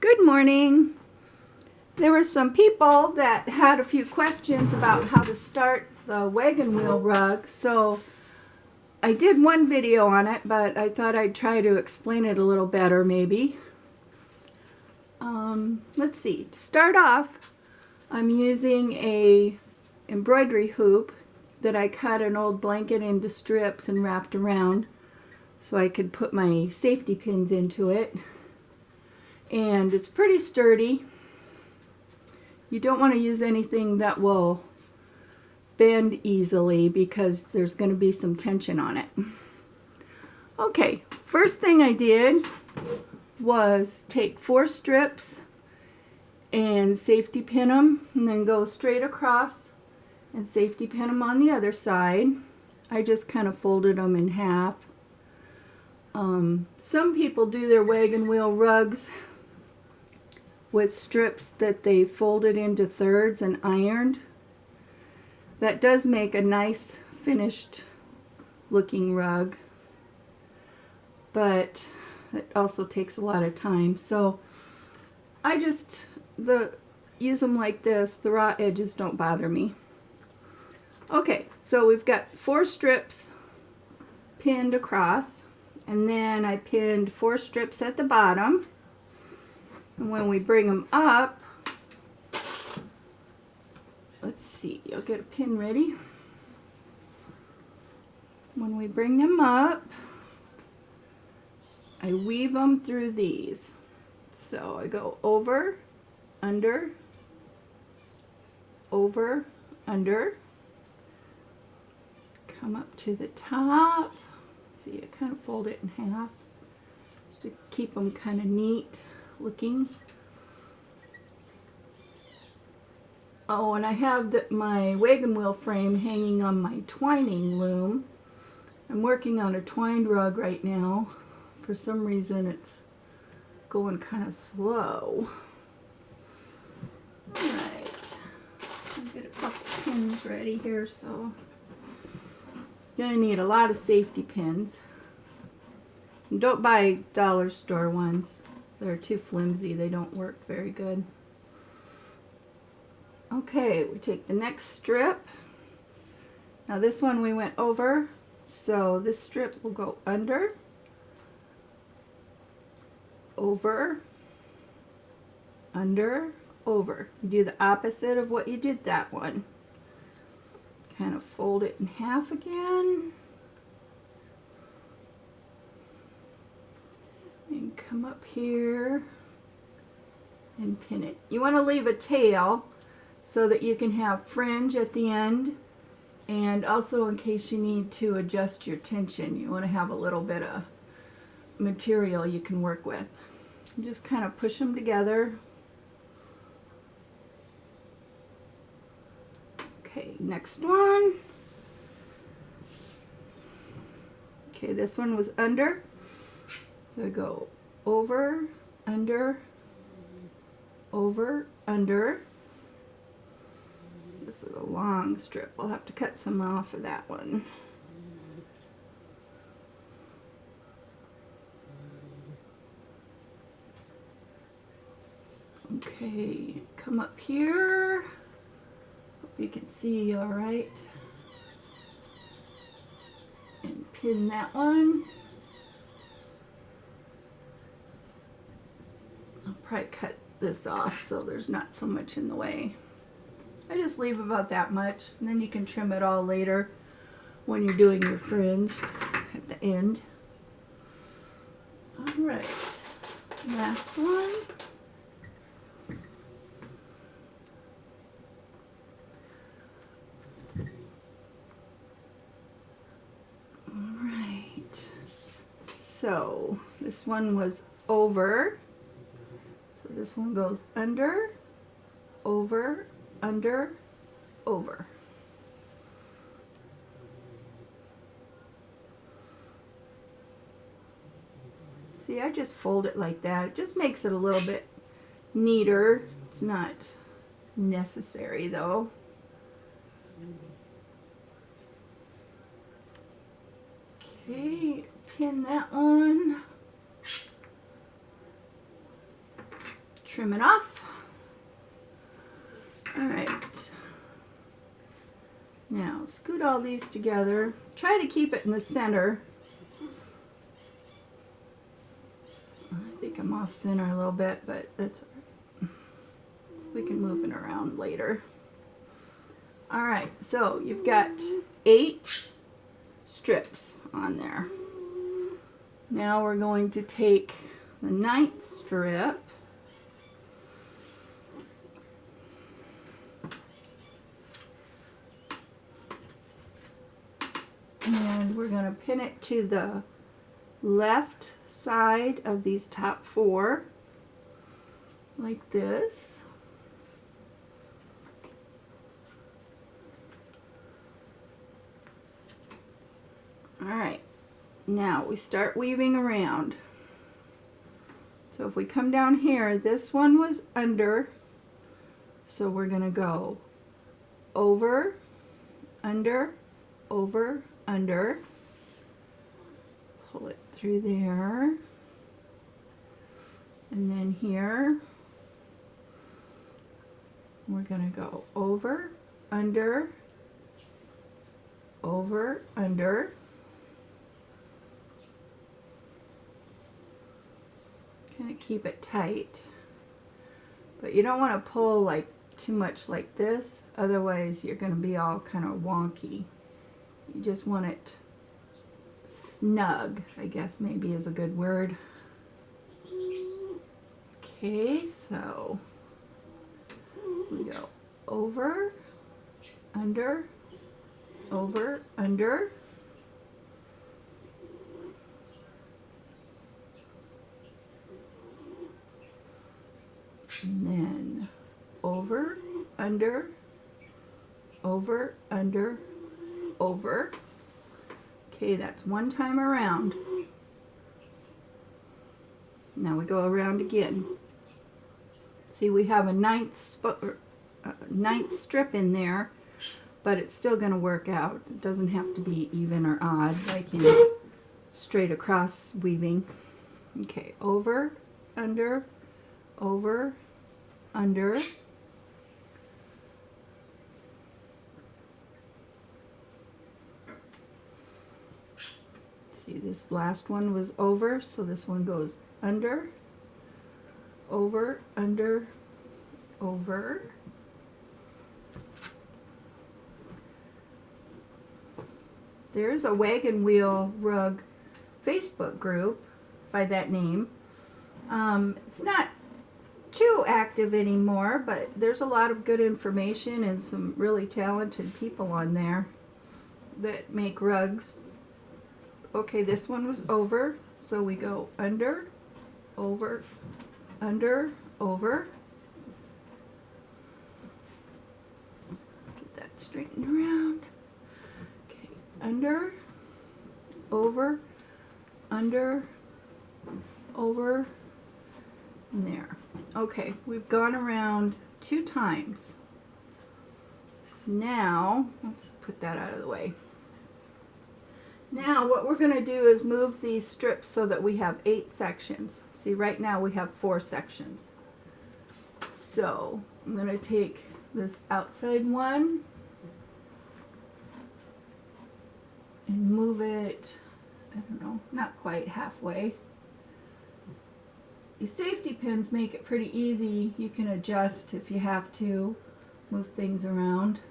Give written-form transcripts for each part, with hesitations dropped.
Good morning. There were some people that had a few questions about how to start the wagon wheel rug, so I did one video on it, but I thought I'd try to explain it a little better maybe. Let's see. To start off, I'm using a embroidery hoop that I cut an old blanket into strips and wrapped around so I could put my safety pins into it. And it's pretty sturdy. You don't want to use anything that will bend easily because there's going to be some tension on it. Okay, first thing I did was take 4 strips and safety pin them, and then go straight across and safety pin them on the other side. I just kind of folded them in half. Some people do their wagon wheel rugs with strips that they folded into thirds and ironed. That does make a nice finished looking rug, but it also takes a lot of time. So I just use them like this. The raw edges don't bother me. Okay, so we've got 4 strips pinned across, and then I pinned 4 strips at the bottom. And when we bring them up, let's see, I'll get a pin ready. When we bring them up, I weave them through these. So I go over, under, over, under, come up to the top. See, I kind of fold it in half just to keep them kind of neat looking. Oh, and I have my wagon wheel frame hanging on my twining loom. I'm working on a twined rug right now. For some reason it's going kind of slow. Alright, I'll get a couple pins ready here, so gonna need a lot of safety pins. And don't buy dollar store ones. They're too flimsy, they don't work very good. Okay, we take the next strip. Now this one we went over, so this strip will go under, over, under, over. You do the opposite of what you did that one. Kind of fold it in half again. And come up here and pin it. You want to leave a tail so that you can have fringe at the end, and also in case you need to adjust your tension, you want to have a little bit of material you can work with. Just kind of push them together. Okay, next one. Okay, this one was under. So I go over, under, under. This is a long strip. I'll have to cut some off of that one. Okay, come up here. Hope you can see all right. And pin that one. I'll probably cut this off so there's not so much in the way. I just leave about that much, and then you can trim it all later when you're doing your fringe at the end. All right, last one. All right, so this one was over. So this one goes under, over, under, over. See, I just fold it like that. It just makes it a little bit neater. It's not necessary though. Okay, pin that one. trim it off. All right. Now scoot all these together. Try to keep it in the center. I think I'm off center a little bit, but that's all right. We can move it around later. All right, so you've got 8 strips on there. Now we're going to take the 9th strip and we're going to pin it to the left side of these top 4 like this. All right, now we start weaving around. So if we come down here, this one was under, so we're going to go over, under, over, under, pull it through there, and then here we're going to go over, under, over, under. Kind of keep it tight, but you don't want to pull like too much like this, otherwise you're going to be all kind of wonky. You just want it snug, I guess maybe is a good word. Okay, so we go over, under, over, under. And then over, under, over, under, over. Okay, that's one time around. Now we go around again. See, we have a ninth strip in there, but it's still going to work out. It doesn't have to be even or odd like in straight across weaving. Okay, over, under, over, under. See, this last one was over, so this one goes under, over, under, over. There's a wagon wheel rug Facebook group by that name. It's not too active anymore, but there's a lot of good information and some really talented people on there that make rugs. Okay, this one was over, so we go under, over, under, over. Get that straightened around. Okay, under, over, under, over, and there. Okay, we've gone around 2 times. Now, let's put that out of the way. Now what we're going to do is move these strips so that we have 8 sections. See, right now we have 4 sections. So I'm going to take this outside one and move it, I don't know, not quite halfway. These safety pins make it pretty easy. You can adjust if you have to, move things around.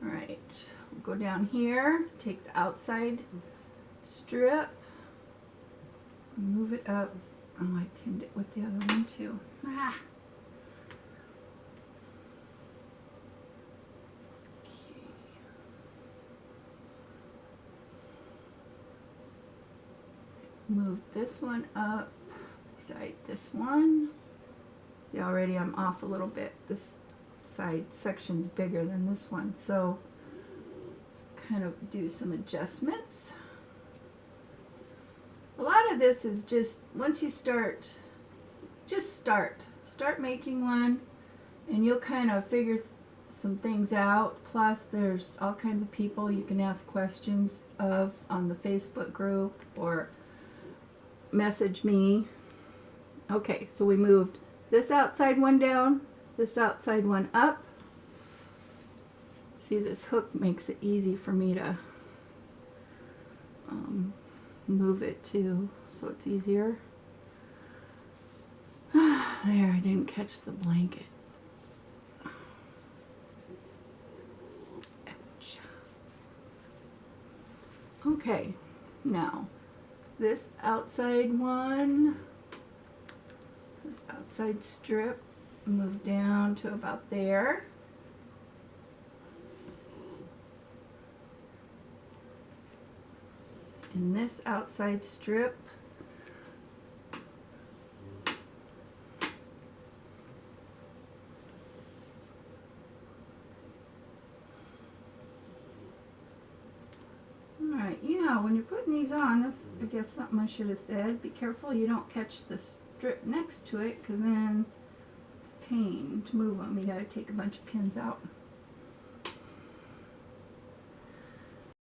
All right, we'll go down here, take the outside strip, move it up. Oh, I pinned it with the other one too. Ah. Okay. Move this one up beside this one. See, already I'm off a little bit. This side section's bigger than this one, so kind of do some adjustments. A lot of this is just once you start, just start making one, and you'll kind of figure some things out. Plus there's all kinds of people you can ask questions of on the Facebook group or message me. Okay, so we moved this outside one down, this outside one up. See, this hook makes it easy for me to move it too, so it's easier. There, I didn't catch the blanket. Ouch. Okay, now this outside one, this outside strip, move down to about there. And this outside strip, alright, yeah, when you're putting these on, that's, I guess, something I should have said. Be careful you don't catch the strip next to it, because then it's a pain to move them. You gotta take a bunch of pins out.